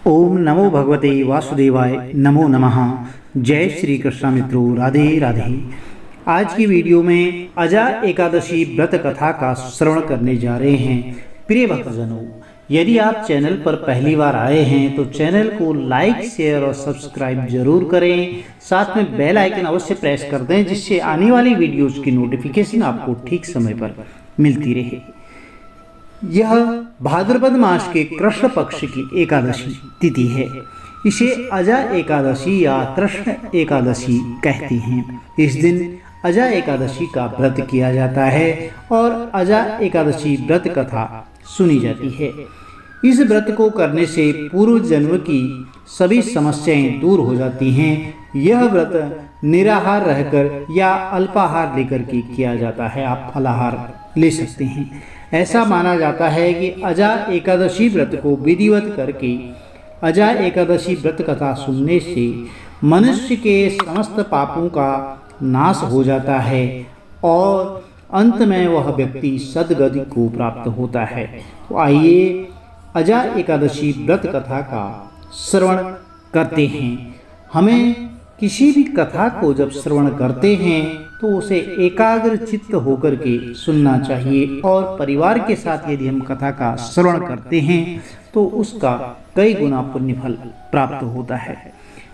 ओम नमो भगवते वासुदेवाय नमो नमः। जय श्री कृष्ण मित्रों, राधे राधे। आज की वीडियो में अजा एकादशी व्रत कथा का श्रवण करने जा रहे हैं। प्रिय भक्तजनों, यदि आप चैनल पर पहली बार आए हैं तो चैनल को लाइक, शेयर और सब्सक्राइब जरूर करें। साथ में बेल आइकन अवश्य प्रेस कर दें, जिससे आने वाली वीडियोज की नोटिफिकेशन आपको ठीक समय पर मिलती रहे। यह भाद्रपद मास के कृष्ण पक्ष की एकादशी तिथि है। इसे अजा एकादशी या कृष्ण एकादशी कहते हैं। इस दिन अजा एकादशी का व्रत किया जाता है और अजा एकादशी व्रत कथा सुनी जाती है। इस व्रत को करने से पूर्व जन्म की सभी समस्याएं दूर हो जाती हैं। यह व्रत निराहार रहकर या अल्पाहार लेकर के किया जाता है। आप फलाहार ले सकते हैं। ऐसा माना जाता है कि अजा एकादशी व्रत को विधिवत करके अजा एकादशी व्रत कथा सुनने से मनुष्य के समस्त पापों का नाश हो जाता है और अंत में वह व्यक्ति सद्गति को प्राप्त होता है। तो आइए अजा एकादशी व्रत कथा का श्रवण करते हैं। हमें किसी भी कथा को जब श्रवण करते हैं तो उसे एकाग्र चित्त होकर के सुनना चाहिए और परिवार के साथ यदि हम कथा का श्रवण करते हैं तो उसका कई गुना पुण्य फल प्राप्त होता है।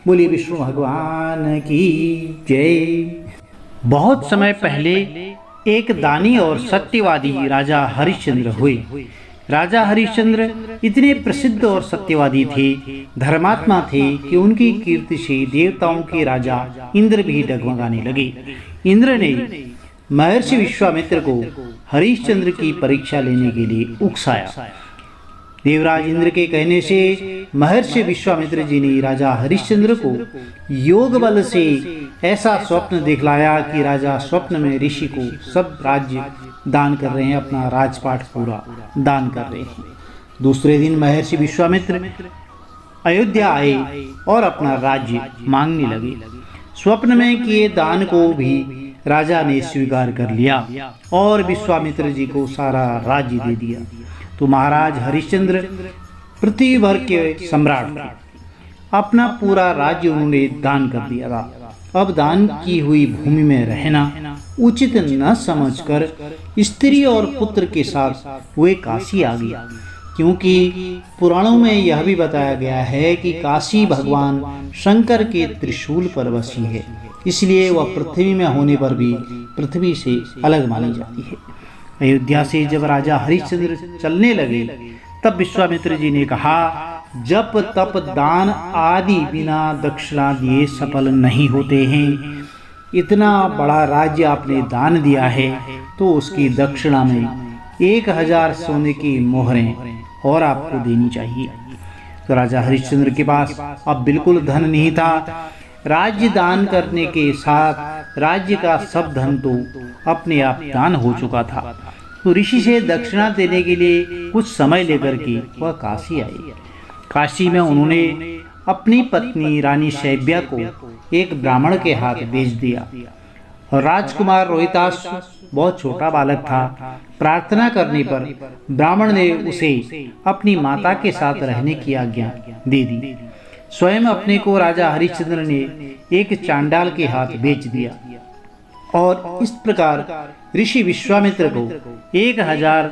बोलिए विष्णु भगवान की जय। बहुत समय पहले एक दानी और सत्यवादी राजा हरिश्चंद्र हुए। राजा हरिश्चंद्र इतने प्रसिद्ध और सत्यवादी थे, धर्मात्मा थे कि उनकी कीर्ति से देवताओं के राजा इंद्र भी डगमगाने लगे। इंद्र ने महर्षि विश्वामित्र को हरिश्चंद्र की परीक्षा लेने के लिए उकसाया। देवराज इंद्र के कहने से महर्षि विश्वामित्र जी ने राजा हरिश्चंद्र को योग बल से ऐसा स्वप्न दिखलाया कि राजा स्वप्न में ऋषि को सब राज्य दान कर रहे हैं, अपना राजपाट पूरा दान कर रहे हैं। दूसरे दिन महर्षि विश्वामित्र अयोध्या आए और अपना राज्य मांगने लगे। स्वप्न में किए दान को भी राजा ने स्वीकार कर लिया और विश्वामित्र जी को सारा राज्य दे दिया। तो महाराज हरिश्चंद्र पृथ्वी भर के सम्राट थे। अपना पूरा राज्य उन्होंने दान कर दिया था। अब दान की हुई भूमि में रहना उचित न समझकर स्त्री और पुत्र के साथ वे काशी आ गया, क्योंकि पुराणों में यह भी बताया गया है कि काशी भगवान शंकर के त्रिशूल पर बसी है, इसलिए वह पृथ्वी में होने पर भी पृथ्वी से अलग मानी जाती है। अयोध्या से जब राजा हरिश्चंद्र चलने लगे तब विश्वामित्र जी ने कहा, जप तप दान आदि बिना दक्षिणा दिए सफल नहीं होते हैं। इतना बड़ा राज्य आपने दान दिया है तो उसकी दक्षिणा में 1000 सोने की मोहरें और आपको देनी चाहिए। तो राजा हरिश्चंद्र के पास अब बिल्कुल धन नहीं था। राज्य दान करने के साथ राज्य का सब धन तो अपने आप दान हो चुका था। तो ऋषि से दक्षिणा देने के लिए कुछ समय लेकर के वह काशी आए। काशी में उन्होंने अपनी पत्नी रानी शैब्या को एक ब्राह्मण के हाथ बेच दिया। और राजकुमार रोहिताश बहुत छोटा बालक था। प्रार्थना करने पर ब्राह्मण ने उसे अपनी माता के साथ रहने की आज्ञा दे दी। स्वयं अपने को राजा हरिश्चंद्र ने एक चांडाल के हाथ बेच दिया और इस प्रकार ऋषि विश्वामित्र को 1000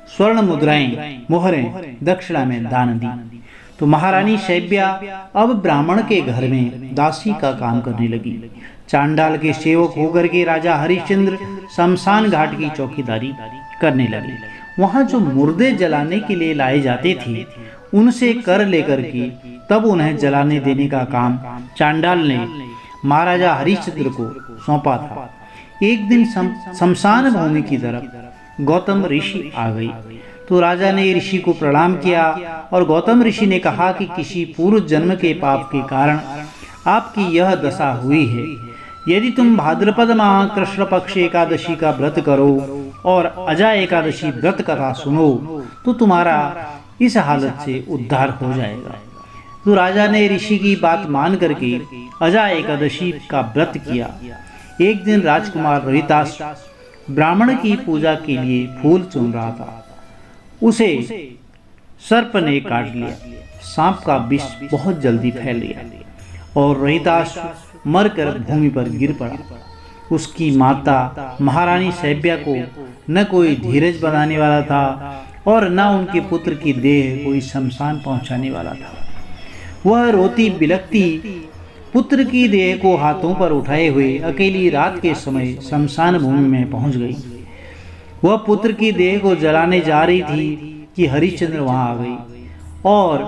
स्वर्ण मुद्राएं मोहरें दक्षिणा में दान दी। तो महारानी शैब्या अब ब्राह्मण के घर में दासी का काम करने लगी। चांडाल के सेवक होकर के राजा हरिश्चंद्र शमशान घाट की चौकीदारी करने लगे। वहां जो मुर्दे जलाने के लिए लाए जाते थे उनसे कर लेकर के तब उन्हें जलाने देने का काम चांडाल ने महाराजा हरिश्चंद्र को सौंपा था। एक दिन शमशान भूमि की तरफ गौतम ऋषि आ गई। तो राजा ने ऋषि को प्रणाम किया और गौतम ऋषि ने कहा कि किसी पूर्व जन्म के पाप के कारण आपकी यह दशा हुई है। यदि तुम भाद्रपद माह कृष्ण पक्ष एकादशी का व्रत करो और अजा एकादशी व्रत कथा सुनो तो तुम्हारा इस हालत से उद्धार हो जाएगा। तो राजा ने ऋषि की बात मान करके अजा एकादशी का व्रत किया। एक दिन राजकुमार रोहिताश ब्राह्मण की पूजा के लिए फूल चुन रहा था। उसे सर्प ने काट लिया सांप का विष बहुत जल्दी फैल गया और रोहिताश्व मरकर भूमि पर गिर पड़ा। उसकी माता महारानी सैब्या को न कोई धीरज बनाने वाला था और न उनके पुत्र की देह कोई शमशान पहुंचाने वाला था। वह रोती बिलखती पुत्र की देह को हाथों पर उठाए हुए अकेली रात के समय शमशान भूमि में पहुंच गई। वह पुत्र की देह को जलाने जा रही थी कि हरिश्चंद्र वहां आ गई और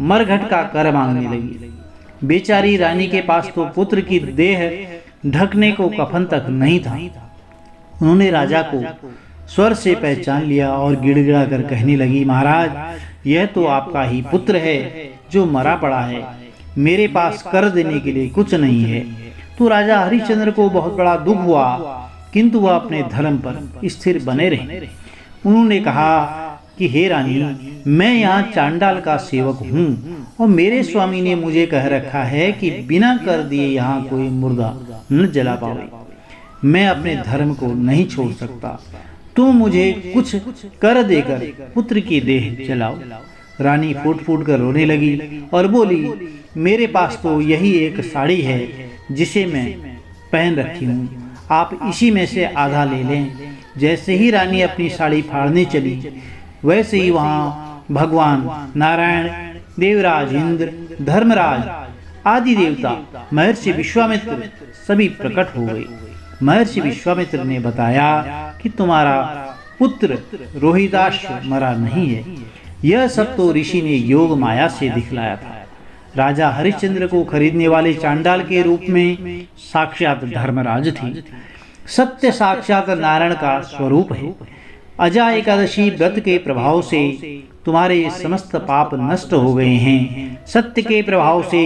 मरघट का कर मांगने लगी। बेचारी रानी के पास तो पुत्र की देह ढकने को कफन तक नहीं था। उन्होंने राजा को स्वर से पहचान लिया और गिड़गिड़ा कर कहने लगी, महाराज, यह तो आपका ही पुत्र है जो मरा पड़ा है। मेरे पास कर देने के लिए कुछ नहीं है। तो राजा हरिश्चंद्र को बहुत बड़ा दुख हुआ, किंतु वह अपने धर्म पर स्थिर बने रहे। उन्होंने कहा कि हे रानी, मैं यहाँ चांडाल का सेवक हूँ और मेरे स्वामी ने मुझे कह रखा है कि बिना कर दिए यहाँ कोई मुर्दा न जला पावे। मैं अपने धर्म को नहीं छोड़ सकता। तुम मुझे कुछ कर देकर पुत्र की देह जलाओ। रानी फूट फूट कर रोने लगी और बोली, मेरे पास तो यही एक साड़ी है जिसे मैं पहन रखी हूँ, आप इसी में से आधा ले लें। जैसे ही रानी अपनी साड़ी फाड़ने चली, वैसे ही वहाँ भगवान नारायण, देवराज इंद्र, धर्मराज आदि देवता, महर्षि विश्वामित्र सभी प्रकट हो गए। महर्षि विश्वामित्र ने बताया कि तुम्हारा पुत्र रोहिताश्व मरा नहीं है। यह सब तो ऋषि ने योग माया से दिखलाया था। राजा हरिश्चंद्र को खरीदने वाले चांडाल के रूप में साक्षात धर्मराज थी। सत्य साक्षात नारायण का स्वरूप है। अजा एकादशी व्रत के प्रभाव से तुम्हारे समस्त पाप नष्ट हो गए हैं। सत्य के प्रभाव से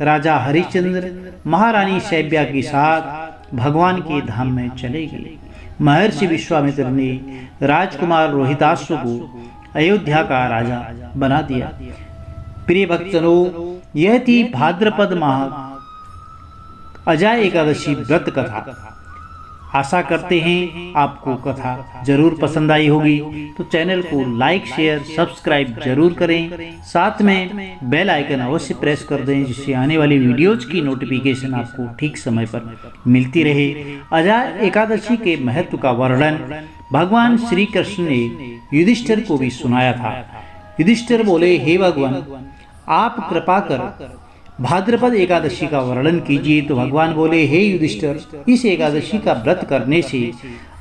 राजा हरिश्चंद्र महारानी सैब्या के साथ भगवान के धाम में चले गए। महर्षि विश्वामित्र ने राजकुमार रोहिताश्व को अयोध्या का राजा बना दिया। प्रिय भक्तजनों, यह थी भाद्रपद माह अजा एकादशी व्रत कथा। आशा करते हैं आपको कथा जरूर पसंद आई होगी। तो चैनल को लाइक, शेयर, सब्सक्राइब जरूर करें। साथ में बेल आइकन अवश्य प्रेस कर दें, जिससे आने वाली वीडियोज की नोटिफिकेशन आपको ठीक समय पर मिलती रहे। अजा एकादशी के महत्व का वर्णन भगवान श्री कृष्ण ने युधिष्ठिर को भी सुनाया था। युधिष्ठिर बोले, हे भगवान, आप कृपा कर भाद्रपद एकादशी का वर्णन कीजिए। तो भगवान बोले, हे युधिष्ठिर, इस एकादशी का व्रत करने से,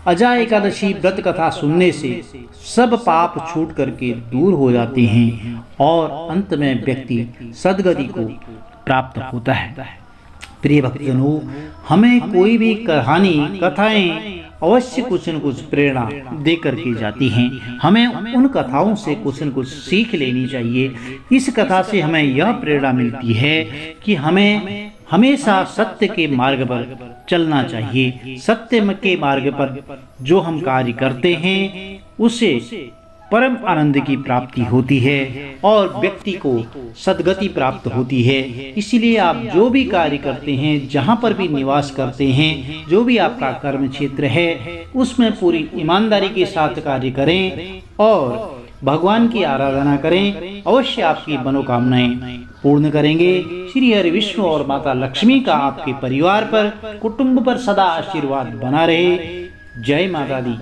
अजा एकादशी व्रत कथा सुनने से सब पाप छूट करके दूर हो जाते हैं और अंत में व्यक्ति सद्गति को प्राप्त होता है। प्रिय भक्तजनों, हमें कोई भी कहानी, कथाएं अवश्य कुछ न कुछ प्रेरणा दे करके जाती हैं। हमें उन कथाओं से कुछ न कुछ सीख लेनी चाहिए। इस कथा से हमें यह प्रेरणा मिलती है कि हमें हमेशा सत्य के मार्ग पर चलना चाहिए। सत्य के मार्ग पर जो हम कार्य करते हैं उससे परम आनंद की प्राप्ति होती है और व्यक्ति को सद्गति प्राप्त होती है। इसीलिए आप जो भी कार्य करते हैं, जहाँ पर भी निवास करते हैं, जो भी आपका कर्म क्षेत्र है, उसमें पूरी ईमानदारी के साथ कार्य करें और भगवान की आराधना करें। अवश्य आपकी मनोकामनाएं पूर्ण करेंगे। श्री हरि विष्णु और माता लक्ष्मी का आपके परिवार पर, कुटुंब पर सदा आशीर्वाद बना रहे। जय माता दी।